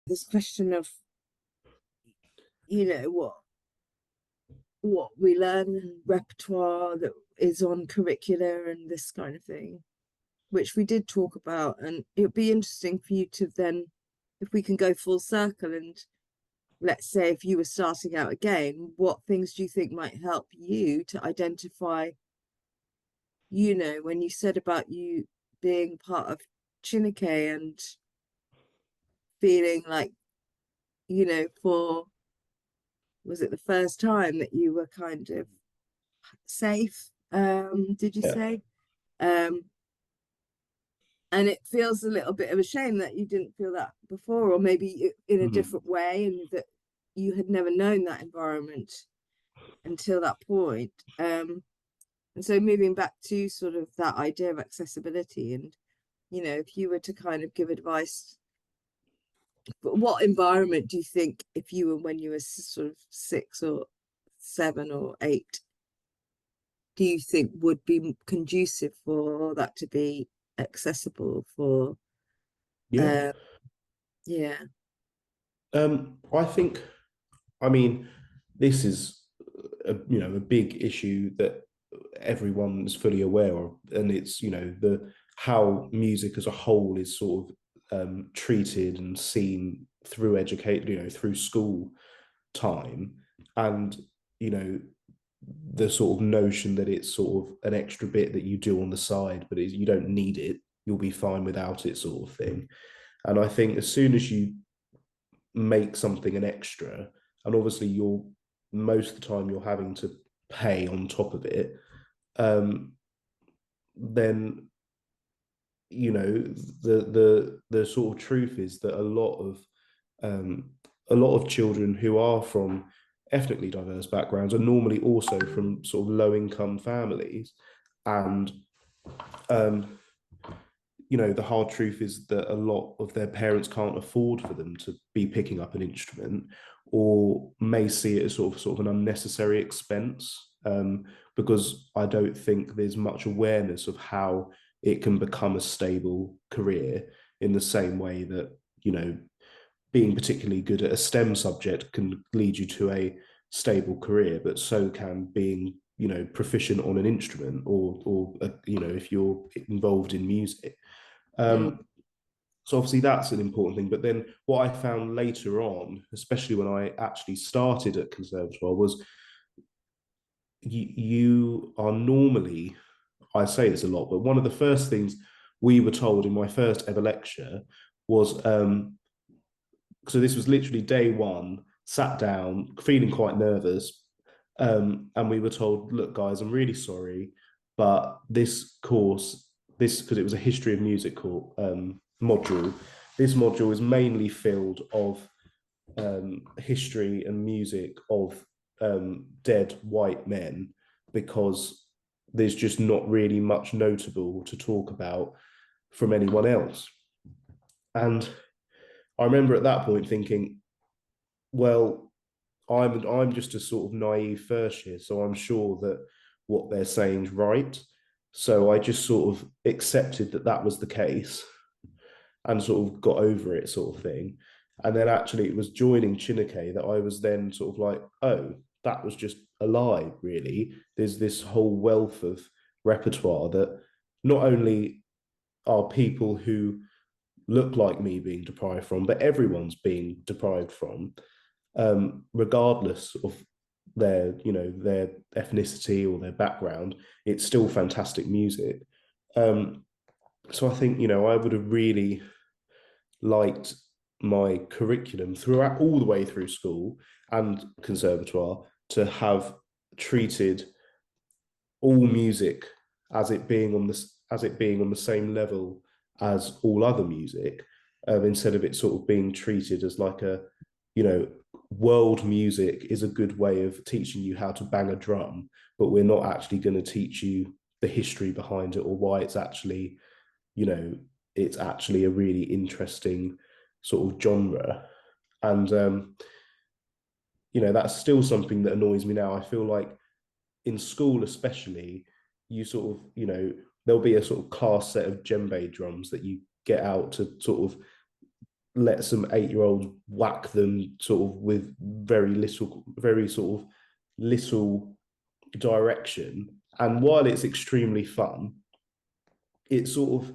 this question of, what we learn and repertoire that is on curricula and this kind of thing, which we did talk about. And it would be interesting for you to then, if we can go full circle, and let's say if you were starting out again, what things do you think might help you to identify, when you said about you being part of Chineke and feeling like, for, was it the first time that you were kind of safe? Did you Yeah. say? Um, and it feels a little bit of a shame that you didn't feel that before, or maybe in a Mhm. different way, and that you had never known that environment until that point. And so moving back to sort of that idea of accessibility, and if you were to kind of give advice, but what environment do you think, if you were when you were sort of 6 or 7 or 8, do you think would be conducive for that to be accessible for Yeah. uh yeah. I think, I mean, this is a big issue that everyone is fully aware of, and it's the how music as a whole is sort of treated and seen through educate, through school time, and you know the sort of notion that it's sort of an extra bit that you do on the side, but you don't need it, you'll be fine without it, sort of thing. And I think as soon as you make something an extra, and obviously you're most of the time you're having to pay on top of it, then the sort of truth is that um, a lot of children who are from ethnically diverse backgrounds are normally also from sort of low income families, and um, the hard truth is that a lot of their parents can't afford for them to be picking up an instrument, or may see it as sort of an unnecessary expense, because I don't think there's much awareness of how it can become a stable career, in the same way that being particularly good at a STEM subject can lead you to a stable career, but so can being proficient on an instrument, or if you're involved in music. Mm. So obviously that's an important thing. But then what I found later on, especially when I actually started at conservatoire, was you are normally, I say this a lot, but one of the first things we were told in my first ever lecture was, so this was literally day one, sat down, feeling quite nervous. And we were told, look, guys, I'm really sorry, but this course, because it was a history of music module, this module is mainly filled of history and music of dead white men, because there's just not really much notable to talk about from anyone else. And I remember at that point thinking, well, I'm just a sort of naive first year, so I'm sure that what they're saying is right. So I just sort of accepted that that was the case, and sort of got over it, sort of thing. And then actually it was joining Chineke that I was then sort of like, oh, that was just a lie, really. There's this whole wealth of repertoire that not only are people who look like me being deprived from, but everyone's being deprived from, regardless of their ethnicity or their background. It's still fantastic music. So I think I would have really liked my curriculum throughout, all the way through school and conservatoire, to have treated all music as it being on the same level as all other music, instead of it sort of being treated as like a, world music is a good way of teaching you how to bang a drum, but we're not actually going to teach you the history behind it, or why you know it's actually a really interesting sort of genre. And that's still something that annoys me now. I feel like in school especially, you sort of there'll be a sort of class set of djembe drums that you get out to sort of let some 8-year-olds whack them sort of with very sort of little direction. And while it's extremely fun, it's sort of,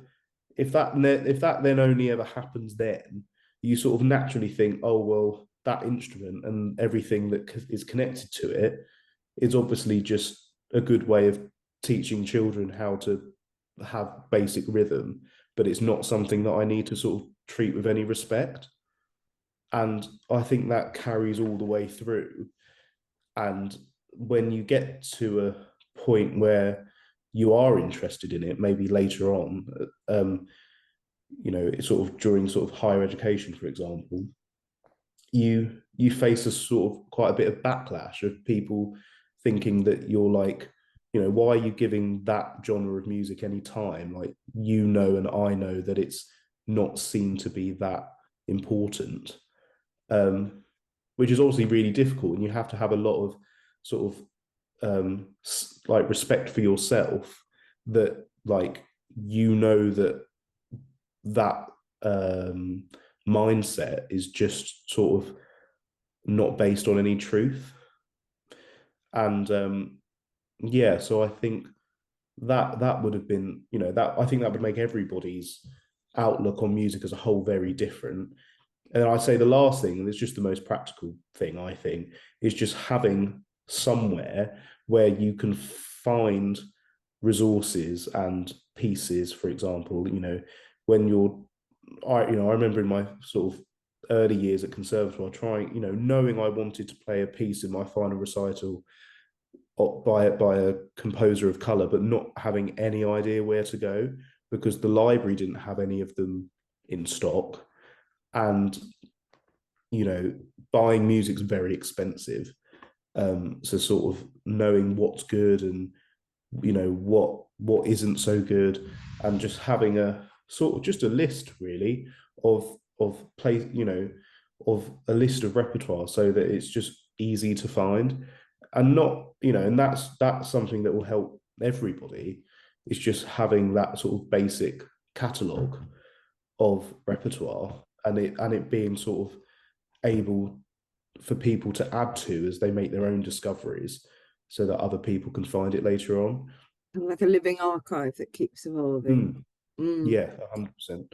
if that then only ever happens, then you sort of naturally think, oh well, that instrument and everything that is connected to it is obviously just a good way of teaching children how to have basic rhythm, but it's not something that I need to sort of treat with any respect. And I think that carries all the way through. And when you get to a point where you are interested in it, maybe later on, sort of during sort of higher education, for example, you face a sort of quite a bit of backlash of people thinking that you're like, why are you giving that genre of music any time? Like, and I know that it's not seen to be that important, which is obviously really difficult, and you have to have a lot of sort of like respect for yourself, that like that mindset is just sort of not based on any truth. And yeah, so I think that would have been, that I think that would make everybody's outlook on music as a whole very different. And I'd say the last thing, and it's just the most practical thing, I think, is just having somewhere where you can find resources and pieces. For example, when I remember in my sort of early years at conservatoire trying, knowing I wanted to play a piece in my final recital by a composer of color, but not having any idea where to go because the library didn't have any of them in stock. And buying music's very expensive, so sort of knowing what's good and what isn't so good, and just having a sort of just a list really of play of a list of repertoire, so that it's just easy to find, and not and that's something that will help everybody. It's just having that sort of basic catalogue of repertoire, and it being sort of able for people to add to as they make their own discoveries, so that other people can find it later on. And like a living archive that keeps evolving. Mm, Mm. yeah, 100%.